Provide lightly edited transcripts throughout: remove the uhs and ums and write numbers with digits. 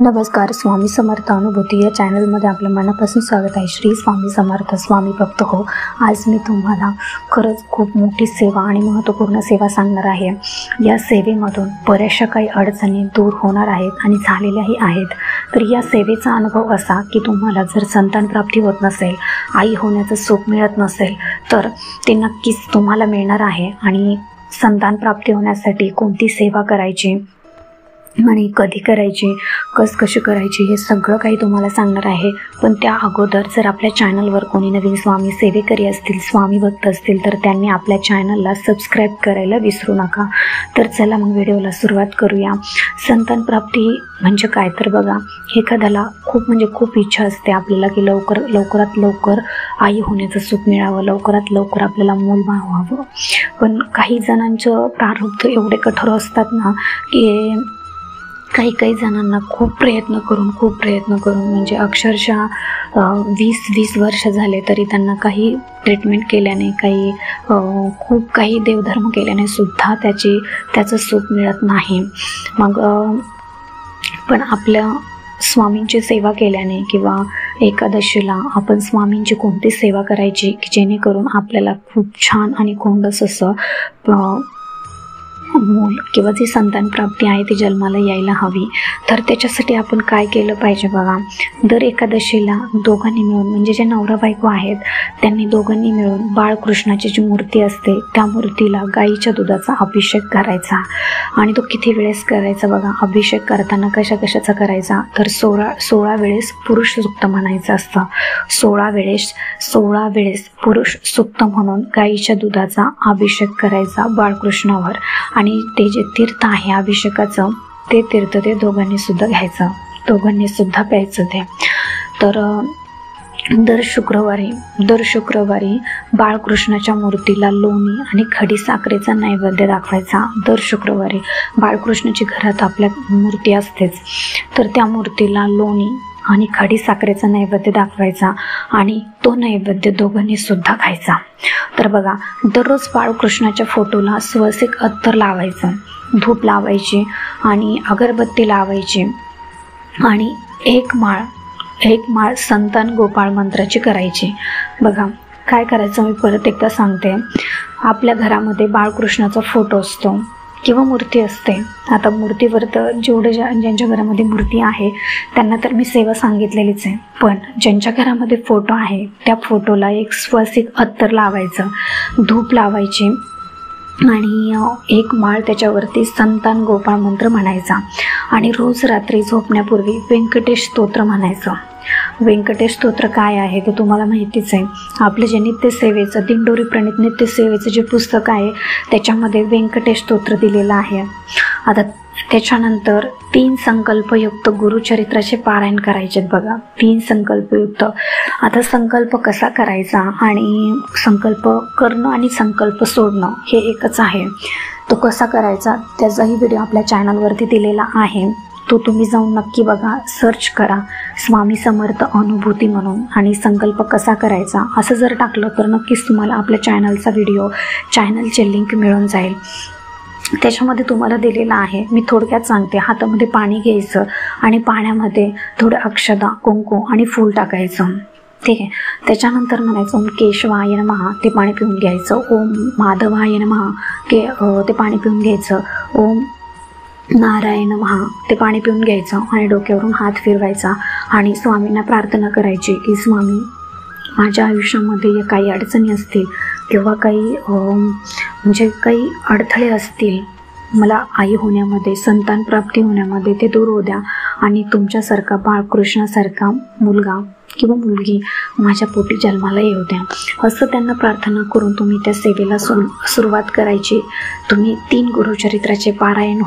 नमस्कार. स्वामी समर्थ अनुभूती या चॅनलमध्ये आपलं मनापासून स्वागत आहे. श्री स्वामी समर्थ. स्वामी भक्त हो. आज मी तुम्हाला खरंच खूप मोठी सेवा आणि महत्त्वपूर्ण सेवा सांगणार आहे. या सेवेमधून बऱ्याचशा काही अडचणी दूर होणार आहेत आणि झालेल्याही आहेत. तर या सेवेचा अनुभव असा की तुम्हाला जर संतान प्राप्ती होत नसेल, आई होण्याचं सुख मिळत नसेल, तर ते नक्कीच तुम्हाला मिळणार आहे. आणि संतान प्राप्ती होण्यासाठी कोणती सेवा करायची आणि कधी करायची, कशी करायची, हे सगळं काही तुम्हाला सांगणार आहे. पण त्या अगोदर जर आपल्या चॅनलवर कोणी नवीन स्वामी सेवेकरी असतील, स्वामी भक्त असतील, तर त्यांनी आपल्या चॅनलला सबस्क्राईब करायला विसरू नका. तर चला मग व्हिडिओला सुरुवात करूया. संतान प्राप्ती म्हणजे काय, तर बघा, एखाद्याला खूप इच्छा असते आपल्याला की लवकरात लवकर आई होण्याचं सुख मिळावं, लवकरात लवकर आपल्याला मूल व्हावं. पण काही जणांचं प्रारब्ध एवढे कठोर असतात ना की काही जणांना खूप प्रयत्न करून म्हणजे अक्षरशः 20 वर्ष झाले तरी त्यांना काही ट्रीटमेंट केल्याने, खूप काही देवधर्म केल्याने सुद्धा त्याचं सुख मिळत नाही. मग पण आपल्या स्वामींची सेवा केल्याने किंवा एकादशीला आपण स्वामींची कोणती सेवा करायची की जेणेकरून आपल्याला खूप छान आणि गोंडस असं मूल किंवा जी संतान प्राप्ती आहे ती जन्माला यायला हवी. तर त्याच्यासाठी आपण काय केलं पाहिजे बघा. दर एकादशीला दोघांनी मिळून, म्हणजे जे नवरा बायको आहेत त्यांनी दोघांनी मिळून बाळकृष्णाची जी मूर्ती असते त्या मूर्तीला गाईच्या दुधाचा अभिषेक करायचा. आणि तो किती वेळेस करायचा बघा. अभिषेक करताना कशाचा करायचा, तर 16 वेळेस पुरुष सूक्त म्हणायचं असतं. 16 वेळेस पुरुष सूक्त म्हणून गाईच्या दुधाचा अभिषेक करायचा बाळकृष्णावर. आणि ते जे तीर्थ आहे अभिषेकाचं, ते तीर्थ ते दोघांनी सुद्धा घ्यायचं, दोघांनी सुद्धा प्यायचं ते. तर दर शुक्रवारी बाळकृष्णाच्या मूर्तीला लोणी आणि खडी साखरेचा नैवेद्य दाखवायचा. दर शुक्रवारी बाळकृष्णाची घरात आपल्या मूर्ती असतेच, तर त्या मूर्तीला लोणी आणि खडी साखरेचा नैवेद्य दाखवायचा आणि तो नैवेद्य दोघांनी सुद्धा खायचा. तर बघा, दररोज बाळकृष्णाच्या फोटोला सुवासिक अत्तर लावायचं, धूप लावायची आणि अगरबत्ती लावायची आणि एक माळ संतान गोपाळ मंत्राची करायची. बघा काय करायचं, मी परत एकदा सांगते. आपल्या घरामध्ये बाळकृष्णाचा फोटो असतो किंवा मूर्ती असते. आता मूर्तीवर तर ज्यांच्या घरामध्ये मूर्ती आहे त्यांना तर मी सेवा सांगितलेलीच आहे. पण ज्यांच्या घरामध्ये फोटो आहे त्या फोटोला एक सुवासिक अत्तर लावायचं, धूप लावायची आणि एक माळ त्याच्यावरती संतान गोपाळ मंत्र म्हणायचा. आणि रोज रात्री झोपण्यापूर्वी व्यंकटेश स्तोत्र म्हणायचं. व्यंकटेश स्तोत्र काय आहे ते तुम्हाला माहितीच आहे. आपलं जे नित्यसेवेचं, दिंडोरी प्रणित नित्यसेवेचं जे पुस्तक आहे त्याच्यामध्ये व्यंकटेश स्तोत्र दिलेलं आहे. आता त्याच्यानंतर 3 संकल्पयुक्त गुरुचरित्राचे पारायण करायचे बघा. 3 संकल्पयुक्त. आता संकल्प कसा करायचा आणि संकल्प करणं आणि संकल्प सोडणं हे एकच आहे. तो कसा करायचा त्याचाही व्हिडिओ आपल्या चॅनलवरती दिलेला आहे. तो तुम्ही जाऊन नक्की बघा, सर्च करा स्वामी समर्थ अनुभूती म्हणून आणि संकल्प कसा करायचा असं जर टाकलं तर नक्कीच तुम्हाला आपल्या चॅनलची लिंक मिळून जाईल. त्याच्यामध्ये तुम्हाला दिलेलं आहे. मी थोडक्यात सांगते. हातामध्ये पाणी घ्यायचं आणि पाण्यामध्ये थोडं अक्षता, कुंकू आणि फूल टाकायचं. ठीक आहे. त्याच्यानंतर म्हणायचं ओम केशवाय नमः, ते पाणी पिऊन घ्यायचं. ओम माधवाय नमः, ते पाणी पिऊन घ्यायचं. ओम नारायण नमः, ते पाणी पिऊन घ्यायचं आणि डोक्यावरून हात फिरवायचा आणि स्वामींना प्रार्थना करायची की स्वामी, माझ्या आयुष्यामध्ये काही अडचणी असतील किंवा काही अडथळे असतील मला आई होण्यामध्ये, संतान प्राप्ती होण्यामध्ये, ते दूर होऊ द्या आणि तुमच्यासारखा बाळकृष्णासारखा मुलगा किंवा मुलगी माझ्या पोटी जन्माला येऊ द्या, असं त्यांना प्रार्थना करून तुम्ही त्या सेवेला सुरुवात करायची. तुम्ही 3 गुरुचरित्राचे पारायण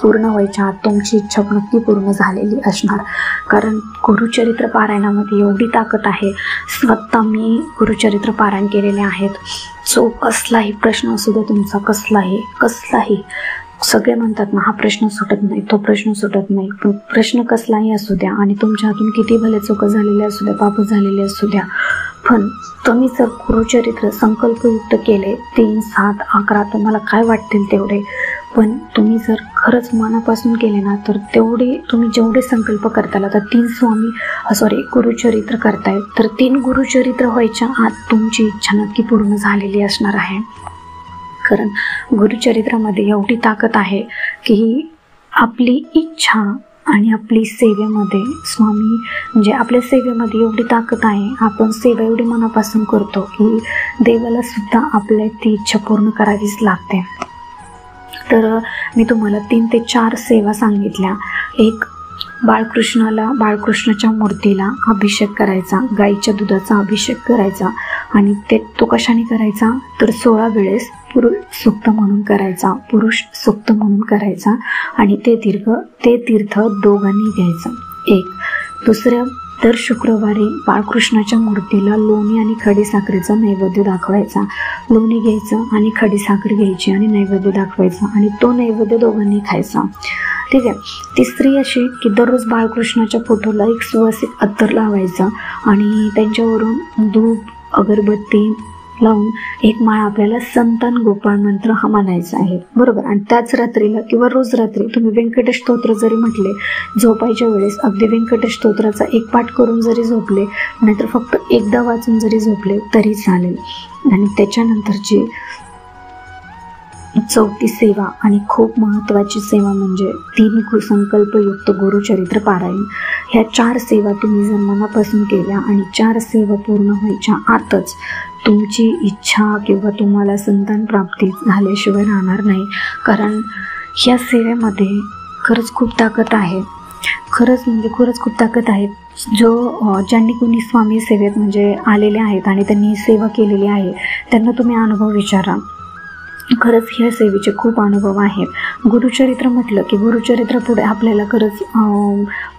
पूर्ण व्हायच्या आत तुमची इच्छा नक्की पूर्ण झालेली असणार. कारण गुरुचरित्र पारायणामध्ये एवढी ताकद आहे. स्वतः मी गुरुचरित्र पारायण केलेले आहेत. जो कसलाही प्रश्न असू द्या तुमचा, कसलाही सगळे म्हणतात ना, हा प्रश्न सुटत नाही, तो प्रश्न सुटत नाही. पण प्रश्न कसलाही असू द्या आणि तुमच्या हातून किती भले चुका झालेल्या असू द्या, पाप झालेले असू द्या, पण तुम्ही जर गुरुचरित्र संकल्पयुक्त केले 3, 7, 11 तुम्हाला काय वाटतील तेवढे, पण तुम्ही जर खरंच मनापासून केले ना तर तेवढे तुम्ही जेवढे संकल्प करताल, आता 3 गुरुचरित्र करतायत, तर 3 गुरुचरित्र व्हायच्या आत तुमची इच्छा नक्की पूर्ण झालेली असणार आहे. कारण गुरुचरित्रामध्ये एवढी ताकद आहे की आपली इच्छा आणि आपली सेवेमध्ये स्वामी म्हणजे आपल्या सेवेमध्ये एवढी ताकद आहे. आपण सेवा एवढी मनापासून करतो की देवाला सुद्धा आपल्या ती इच्छा पूर्ण करावीच लागते. तर मी तुम्हाला 3 ते 4 सेवा सांगितल्या. एक, बाळकृष्णाच्या मूर्तीला अभिषेक करायचा, गाईच्या दुधाचा अभिषेक करायचा आणि तो कशाने करायचा तर 16 वेळेस पुरुष सूक्त म्हणून करायचा आणि ते तीर्थ दोघांनी घ्यायचं. एक. दुसरं, दर शुक्रवारी बाळकृष्णाच्या मूर्तीला लोणी आणि खडीसाखरेचा नैवेद्य दाखवायचा. लोणी घ्यायचं आणि खडीसाखर घ्यायची आणि नैवेद्य दाखवायचा आणि तो नैवेद्य दोघांनी खायचा. ठीक आहे. तिसरी अशी की दररोज बाळकृष्णाच्या फोटोला एक सुवासिक अत्तर लावायचं आणि त्यांच्यावरून धूप अगरबत्ती लावून एक माळ आपल्याला संतान गोपाळ मंत्र हा म्हणायचा आहे. बरोबर. आणि त्याच रात्रीला किंवा रोज रात्री तुम्ही व्यंकटेश स्तोत्र जरी म्हटले झोपायच्या वेळेस, अगदी व्यंकटेश स्तोत्राचा एक पाठ करून जरी झोपले, नाहीतर फक्त एकदा वाचून जरी झोपले तरी चालेल. आणि त्याच्यानंतरची 4थी सेवा आणि खूप महत्त्वाची सेवा म्हणजे 3 संकल्पयुक्त गुरुचरित्र पारायण. ह्या 4 सेवा तुम्ही जर मनापासून केल्या आणि 4 सेवा पूर्ण व्हायच्या आतच तुमची इच्छा किंवा तुम्हाला संतान प्राप्ती झाल्याशिवाय राहणार नाही. कारण ह्या सेवेमध्ये खरंच खूप ताकद आहे. खरंच खूप ताकद आहे. ज्यांनी कोणी स्वामी सेवेत म्हणजे आलेले आहेत आणि त्यांनी सेवा केलेली आहे त्यांना तुम्ही अनुभव विचारा. खरंच ह्या सेवेचे खूप अनुभव आहेत. गुरुचरित्र म्हटलं की गुरुचरित्र पुढे आपल्याला खरंच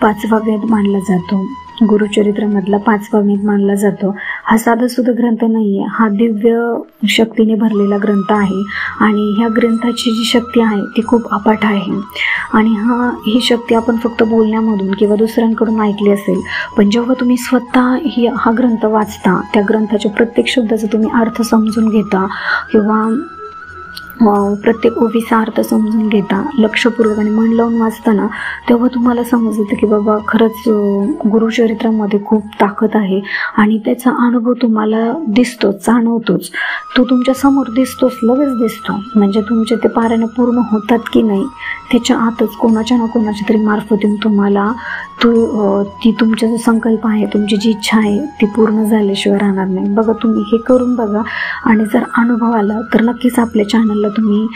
5वा वेद मानला जातो. गुरुचरित्रामधला 5वा वेद मानला जातो. हा साधासुद्धा ग्रंथ नाही आहे, हा दिव्य शक्तीने भरलेला ग्रंथ आहे आणि ह्या ग्रंथाची जी शक्ती आहे ती खूप अफाट आहे. आणि ही शक्ती आपण फक्त बोलण्यामधून किंवा दुसऱ्यांकडून ऐकली असेल, पण जेव्हा तुम्ही स्वतः हा ग्रंथ वाचता, त्या ग्रंथाच्या प्रत्येक शब्दाचा तुम्ही अर्थ समजून घेता किंवा प्रत्येक ओवीचा अर्थ समजून घेता, लक्षपूर्वक आणि मन लावून वाचताना, तेव्हा तुम्हाला समजतं की बाबा खरंच गुरुचरित्रामध्ये खूप ताकद आहे आणि त्याचा अनुभव तुम्हाला दिसतोच, जाणवतोच. तो तुमच्या समोर दिसतोच, लगेच दिसतो. म्हणजे तुमचे ते पारायण पूर्ण होतात की नाही त्याच्या आतच कोणाच्या ना कोणाच्या तरी मार्फतीन तुम्हाला ती तुमचा जो संकल्प आहे, तुमची जी इच्छा आहे ती पूर्ण झाल्याशिवाय राहणार नाही. बघा, तुम्ही हे करून बघा आणि जर अनुभव आला तर नक्कीच आपल्या चॅनलला तुम्ही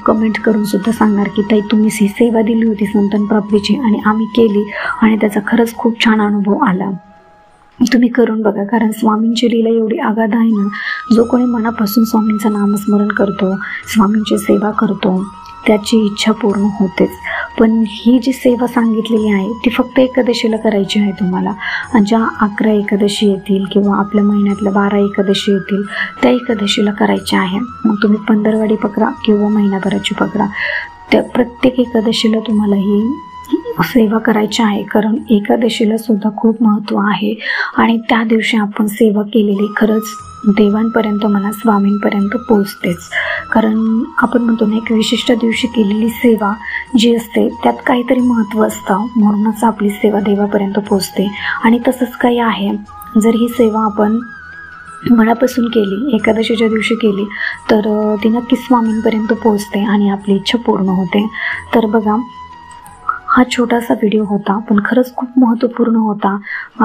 कमेंट करून सुद्धा सांगणार की ताई तुम्ही ही सेवा दिली होती संतान प्राप्तीची आणि आम्ही केली आणि त्याचा खरंच खूप छान अनुभव आला. तुम्ही करून बघा. कारण स्वामींची लीला एवढी अगाध आहे ना, जो कोणी मनापासून स्वामींचं नामस्मरण करतो, स्वामींची सेवा करतो, त्याची इच्छा पूर्ण होतेच. पण ही जी सेवा सांगितलेली आहे ती फक्त एकादशीला करायची आहे तुम्हाला. ज्या 11 एकादशी येतील किंवा आपल्या महिन्यातल्या 12 एकादशी येतील त्या एकादशीला करायच्या आहे. मग तुम्ही 15वाडी पकडा किंवा महिनाभराची पकडा, त्या प्रत्येक एकादशीला तुम्हाला ही सेवा करायची आहे. कारण एकादशीला सुद्धा खूप महत्त्व आहे आणि त्या दिवशी आपण सेवा केलेली खरंच देवांपर्यंत म्हणा, स्वामींपर्यंत पोचतेच. कारण आपण म्हणतो ना, एक विशिष्ट दिवशी केलेली सेवा जी असते त्यात काहीतरी महत्त्व असतं, म्हणूनच आपली सेवा देवापर्यंत पोचते. आणि तसंच काही आहे, जर ही सेवा आपण मनापासून केली, एकादशीच्या दिवशी केली, तर ती नक्कीच स्वामींपर्यंत पोचते आणि आपली इच्छा पूर्ण होते. तर बघा, हा छोटासा व्हिडिओ होता पण खरंच खूप महत्त्वपूर्ण होता.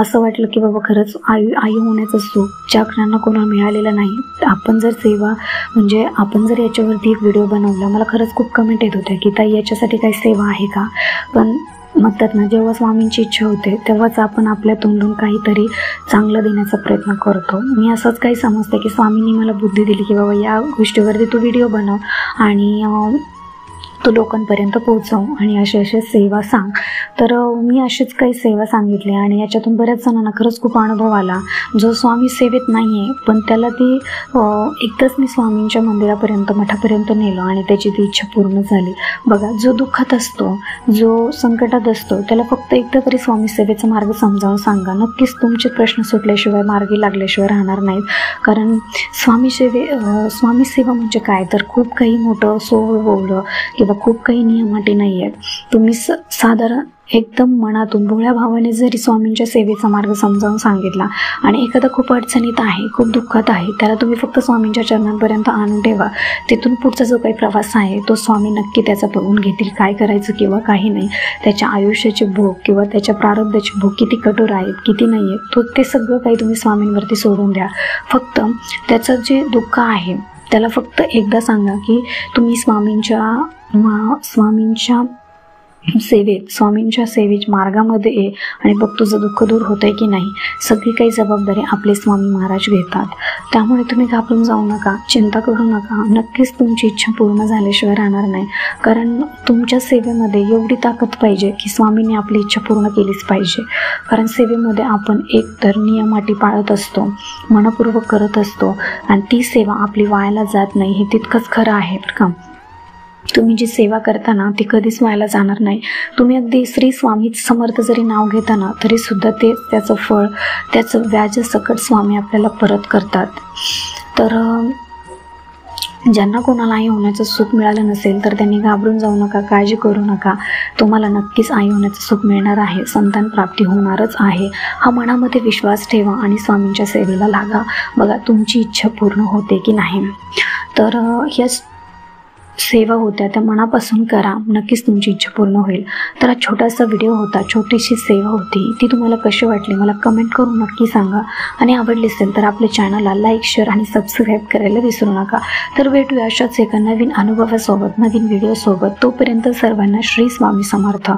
असं वाटलं की बाबा खरंच आई होण्याचं सुख ज्या क्षणांना कोणाला मिळालेलं नाही. आपण जर सेवा म्हणजे आपण जर याच्यावरती एक व्हिडिओ बनवला, मला खरंच खूप कमेंट येत होत्या की ताई याच्यासाठी काही सेवा आहे का. पण म्हणतात ना, जेव्हा स्वामींची इच्छा होते तेव्हाच आपण आपल्या तोंडून काहीतरी चांगलं देण्याचा प्रयत्न करतो. मी असंच काही समजते की स्वामींनी मला बुद्धी दिली की बाबा या गोष्टीवरती तू व्हिडिओ बनव आणि तो लोकांपर्यंत पोहोचव आणि अशा सेवा सांग. तर मी अशीच काही सेवा सांगितली आणि याच्यातून बऱ्याच जणांना खरंच खूप अनुभव आला. जो स्वामी सेवेत नाही आहे पण त्याला ती एकदाच मी स्वामींच्या मंदिरापर्यंत, मठापर्यंत नेलो आणि त्याची ती इच्छा पूर्ण झाली. बघा, जो दुःखात असतो, जो संकटात असतो, त्याला फक्त एकदा तरी स्वामी सेवेचा मार्ग समजावून सांगा. नक्कीच तुमचे प्रश्न सुटल्याशिवाय, मार्गी लागल्याशिवाय राहणार नाहीत. कारण स्वामी सेवा म्हणजे काय, तर खूप काही मोठं सोहळं की किंवा खूप काही नियमाटी नाही आहेत. तुम्ही साधारण एकदम मनातून भोळ्या भावाने जरी स्वामींच्या सेवेचा मार्ग समजावून सांगितला आणि एखादा खूप अडचणीत आहे, खूप दुःखात आहे, त्याला तुम्ही फक्त स्वामींच्या चरणांपर्यंत आणून ठेवा. तिथून पुढचा जो काही प्रवास आहे तो स्वामी नक्की त्याचा बघून घेतील, काय करायचं किंवा काही नाही. त्याच्या आयुष्याचे भोग किंवा त्याच्या प्रारब्धाचे भोग किती कठोर आहेत, किती नाही आहेत, तो ते सगळं काही तुम्ही स्वामींवरती सोडून द्या. फक्त त्याचं जे दुःख आहे त्याला फक्त एकदा सांगा की तुम्ही स्वामींच्या सेवेत मार्गामध्ये ये आणि बघ तुझं दुःख दूर होतंय की नाही. सगळी काही जबाबदारी आपले स्वामी महाराज घेतात. त्यामुळे तुम्ही घाबरून जाऊ नका, चिंता करू नका. नक्कीच तुमची इच्छा पूर्ण झाल्याशिवाय राहणार नाही. कारण तुमच्या सेवेमध्ये एवढी ताकद पाहिजे की स्वामींनी आपली इच्छा पूर्ण केलीच पाहिजे. कारण सेवेमध्ये आपण एकतर नियमाटी पाळत असतो, मनपूर्वक करत असतो आणि ती सेवा आपली वायाला जात नाही. हे तितकंच खरं आहे बरं का. तुम्ही जी सेवा करताना ती कधीच व्हायला जाणार नाही. तुम्ही अगदी श्री स्वामी समर्थ जरी नाव घेताना तरी सुद्धा ते त्याचं फळ, त्याचं व्याज सकट स्वामी आपल्याला परत करतात. तर ज्यांना कोणाला आई होण्याचं सुख मिळालं नसेल तर त्यांनी घाबरून जाऊ नका, काळजी करू नका. तुम्हाला नक्कीच आई होण्याचं सुख मिळणार आहे, संतान प्राप्ती होणारच आहे. हा मनामध्ये विश्वास ठेवा आणि स्वामींच्या सेवेला लागा. बघा तुमची इच्छा पूर्ण होते की नाही. तर ह्या सेवा होत्या त्या मनापासून करा, नक्कीच तुमची इच्छा पूर्ण होईल. तर हा छोटासा व्हिडिओ होता, छोटीशी सेवा होती. ती तुम्हाला कशी वाटली मला कमेंट करून नक्की सांगा. आणि आवडली असेल तर आपल्या चॅनलला लाईक, शेअर आणि सबस्क्राईब करायला विसरू नका. तर भेटूया अशाच एका नवीन अनुभवासोबत, नवीन व्हिडिओसोबत. तोपर्यंत सर्वांना श्री स्वामी समर्थ.